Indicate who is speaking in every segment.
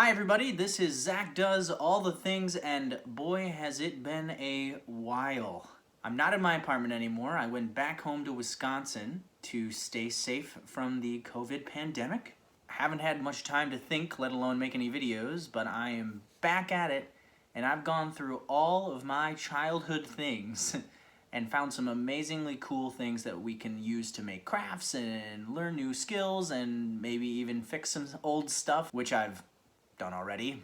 Speaker 1: Hi everybody, this is Zach Does All the Things, and boy has it been a while. I'm not in my apartment anymore. I went back home to Wisconsin to stay safe from the COVID pandemic. I haven't had much time to think, let alone make any videos, but I am back at it, and I've gone through all of my childhood things and found some amazingly cool things that we can use to make crafts and learn new skills and maybe even fix some old stuff, which I've done already,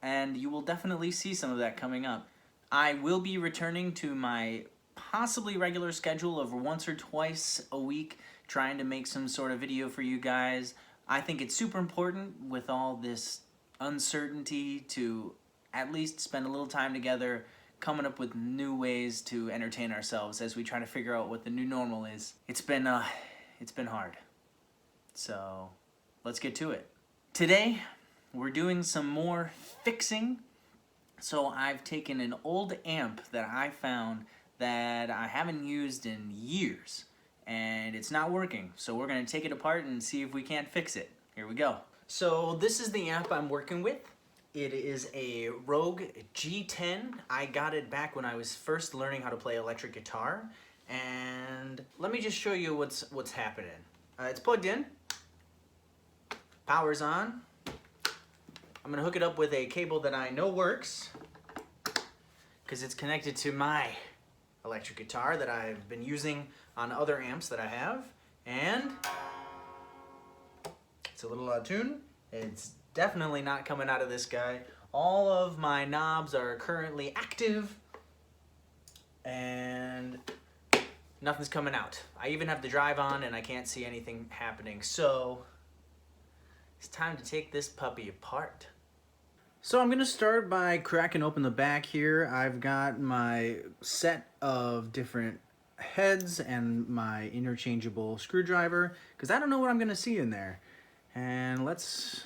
Speaker 1: and you will definitely see some of that coming up. I will be returning to my possibly regular schedule of once or twice a week, trying to make some sort of video for you guys. I think it's super important with all this uncertainty to at least spend a little time together coming up with new ways to entertain ourselves as we try to figure out what the new normal is. It's been hard. So let's get to it. Today, we're doing some more fixing. So I've taken an old amp that I found that I haven't used in years, and it's not working. So we're gonna take it apart and see if we can't fix it. Here we go. So this is the amp I'm working with. It is a Rogue G10. I got it back when I was first learning how to play electric guitar. And let me just show you what's happening. It's plugged in, power's on. I'm gonna hook it up with a cable that I know works because it's connected to my electric guitar that I've been using on other amps that I have. And it's a little out of tune. It's definitely not coming out of this guy. All of my knobs are currently active and nothing's coming out. I even have the drive on and I can't see anything happening. So it's time to take this puppy apart. So I'm gonna start by cracking open the back here. I've got my set of different heads and my interchangeable screwdriver because I don't know what I'm gonna see in there. And let's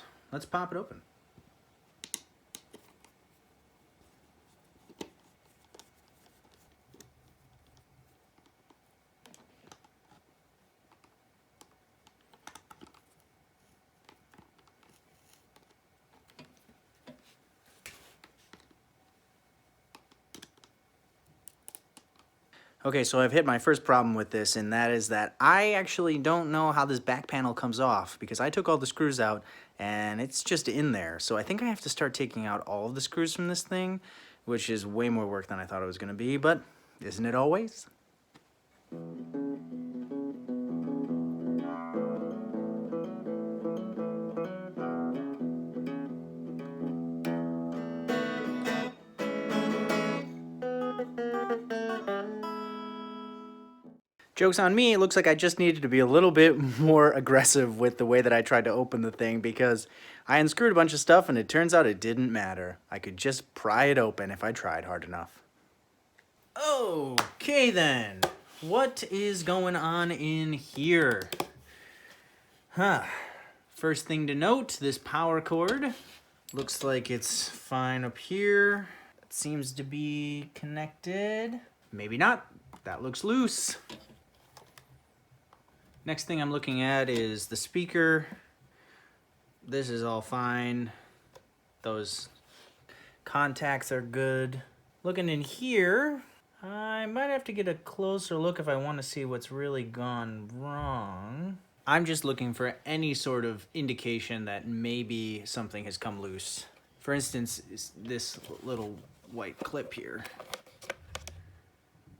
Speaker 1: pop it open. Okay, so I've hit my first problem with this, and that is that I actually don't know how this back panel comes off because I took all the screws out and it's just in there. So I think I have to start taking out all of the screws from this thing, which is way more work than I thought it was gonna be, but isn't it always? Joke's on me, it looks like I just needed to be a little bit more aggressive with the way that I tried to open the thing because I unscrewed a bunch of stuff and it turns out it didn't matter. I could just pry it open if I tried hard enough. Okay then, what is going on in here? First thing to note, this power cord looks like it's fine up here. It seems to be connected. Maybe not, that looks loose. Next thing I'm looking at is the speaker. This is all fine. Those contacts are good. Looking in here, I might have to get a closer look if I want to see what's really gone wrong. I'm just looking for any sort of indication that maybe something has come loose. For instance, this little white clip here.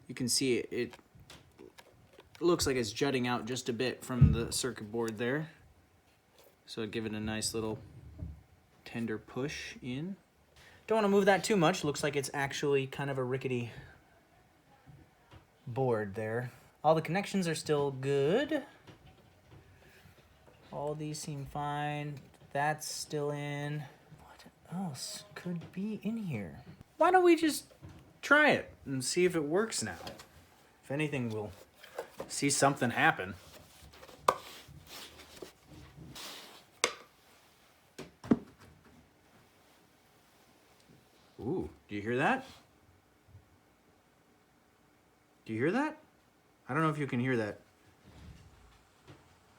Speaker 1: You can see it looks like it's jutting out just a bit from the circuit board there. So give it a nice little tender push in. Don't want to move that too much. Looks like it's actually kind of a rickety board there. All the connections are still good. All these seem fine. That's still in. What else could be in here? Why don't we just try it and see if it works now? If anything, we'll see something happen. Ooh, do you hear that? Do you hear that? I don't know if you can hear that,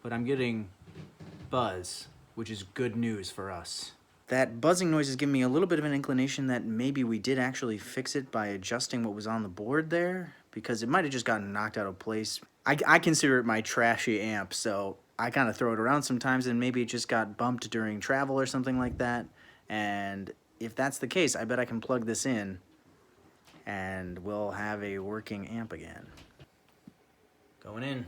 Speaker 1: but I'm getting buzz, which is good news for us. That buzzing noise is giving me a little bit of an inclination that maybe we did actually fix it by adjusting what was on the board there, because it might have just gotten knocked out of place. I consider it my trashy amp, so I kind of throw it around sometimes, and maybe it just got bumped during travel or something like that. And if that's the case, I bet I can plug this in and we'll have a working amp again. Going in.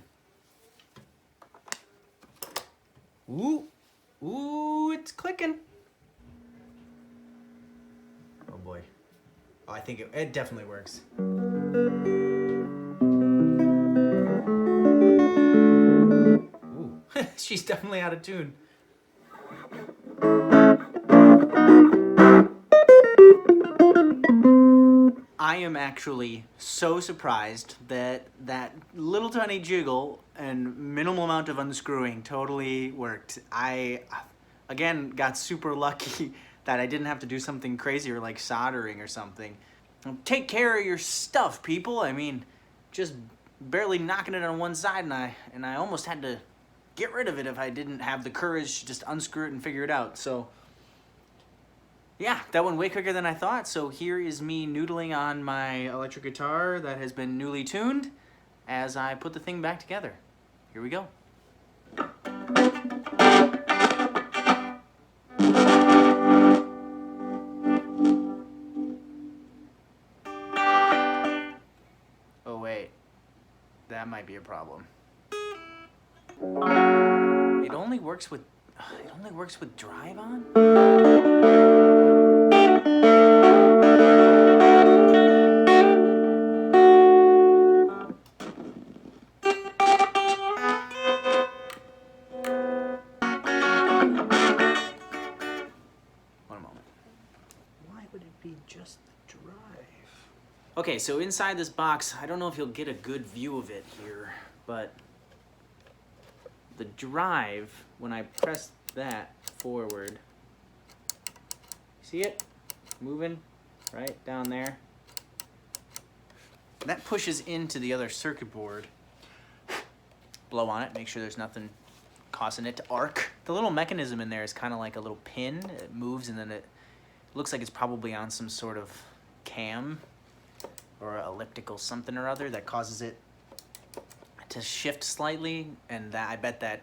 Speaker 1: Ooh, ooh, it's clicking. Oh boy. Oh, I think it definitely works. Ooh, she's definitely out of tune. I am actually so surprised that that little tiny jiggle and minimal amount of unscrewing totally worked. I, again, got super lucky that I didn't have to do something crazier like soldering or something. Take care of your stuff, people. I mean, just barely knocking it on one side, and I almost had to get rid of it if I didn't have the courage to just unscrew it and figure it out. So yeah, that went way quicker than I thought. So here is me noodling on my electric guitar that has been newly tuned as I put the thing back together. Here we go. Oh wait, that might be a problem. It only works with drive on? One moment. Why would it be just the drive? Okay, so inside this box, I don't know if you'll get a good view of it here, but the drive, when I press that forward, see it? Moving right down there. That pushes into the other circuit board. Blow on it, make sure there's nothing causing it to arc. The little mechanism in there is kind of like a little pin. It moves and then it looks like it's probably on some sort of cam or elliptical something or other that causes it to shift slightly, and that I bet that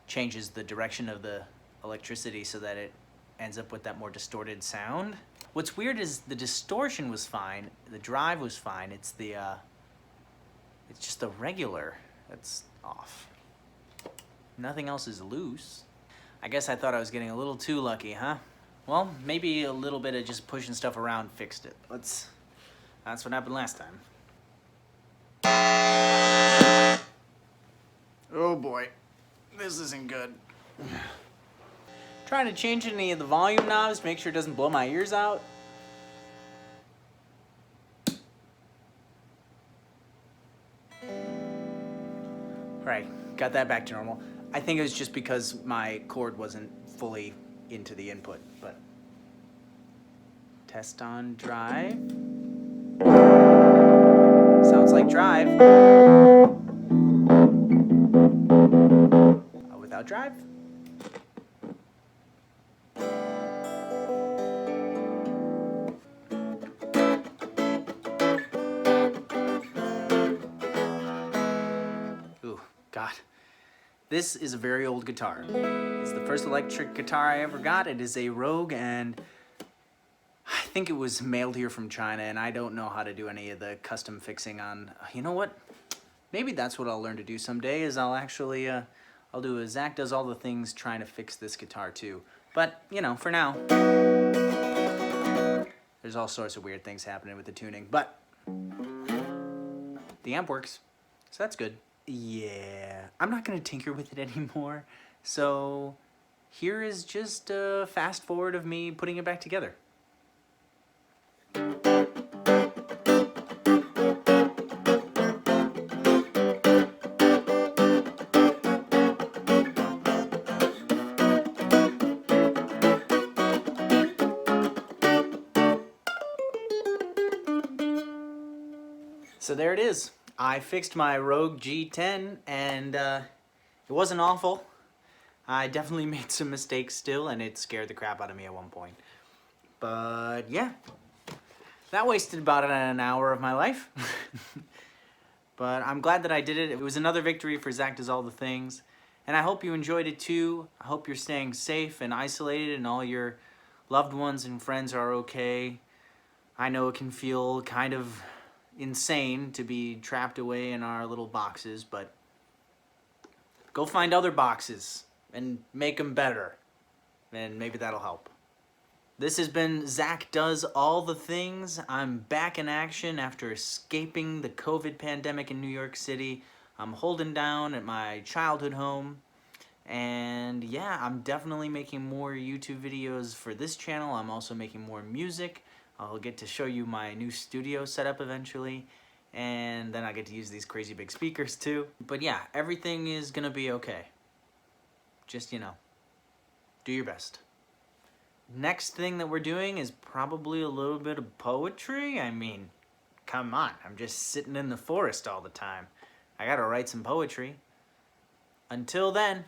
Speaker 1: changes the direction of the electricity so that it ends up with that more distorted sound. What's weird is the distortion was fine, the drive was fine, it's just the regular that's off. Nothing else is loose. I guess I thought I was getting a little too lucky, huh? Well, maybe a little bit of just pushing stuff around fixed it. That's what happened last time. Oh boy, this isn't good. Trying to change any of the volume knobs, make sure it doesn't blow my ears out. Right, got that back to normal. I think it was just because my cord wasn't fully into the input, but test on drive. Sounds like drive. Without drive. Ooh, God. This is a very old guitar. It's the first electric guitar I ever got. It is a Rogue, and I think it was mailed here from China, and I don't know how to do any of the custom fixing on... You know what? Maybe that's what I'll learn to do someday, is I'll actually... I'll do a Zach Does All the Things trying to fix this guitar too. But, you know, for now, there's all sorts of weird things happening with the tuning. But the amp works, so that's good. Yeah, I'm not going to tinker with it anymore. So here is just a fast forward of me putting it back together. So there it is. I fixed my Rogue G10, and it wasn't awful. I definitely made some mistakes still, and it scared the crap out of me at one point. But yeah, that wasted about an hour of my life. But I'm glad that I did it. It was another victory for Zach Does All the Things. And I hope you enjoyed it too. I hope you're staying safe and isolated and all your loved ones and friends are okay. I know it can feel kind of insane to be trapped away in our little boxes, but go find other boxes and make them better. And maybe that'll help. This has been Zach Does All the Things. I'm back in action after escaping the COVID pandemic in New York City. I'm holding down at my childhood home. And yeah, I'm definitely making more YouTube videos for this channel. I'm also making more music. I'll get to show you my new studio setup eventually. And then I get to use these crazy big speakers too. But yeah, everything is gonna be okay. Just, do your best. Next thing that we're doing is probably a little bit of poetry. I mean, come on, I'm just sitting in the forest all the time. I gotta write some poetry. Until then,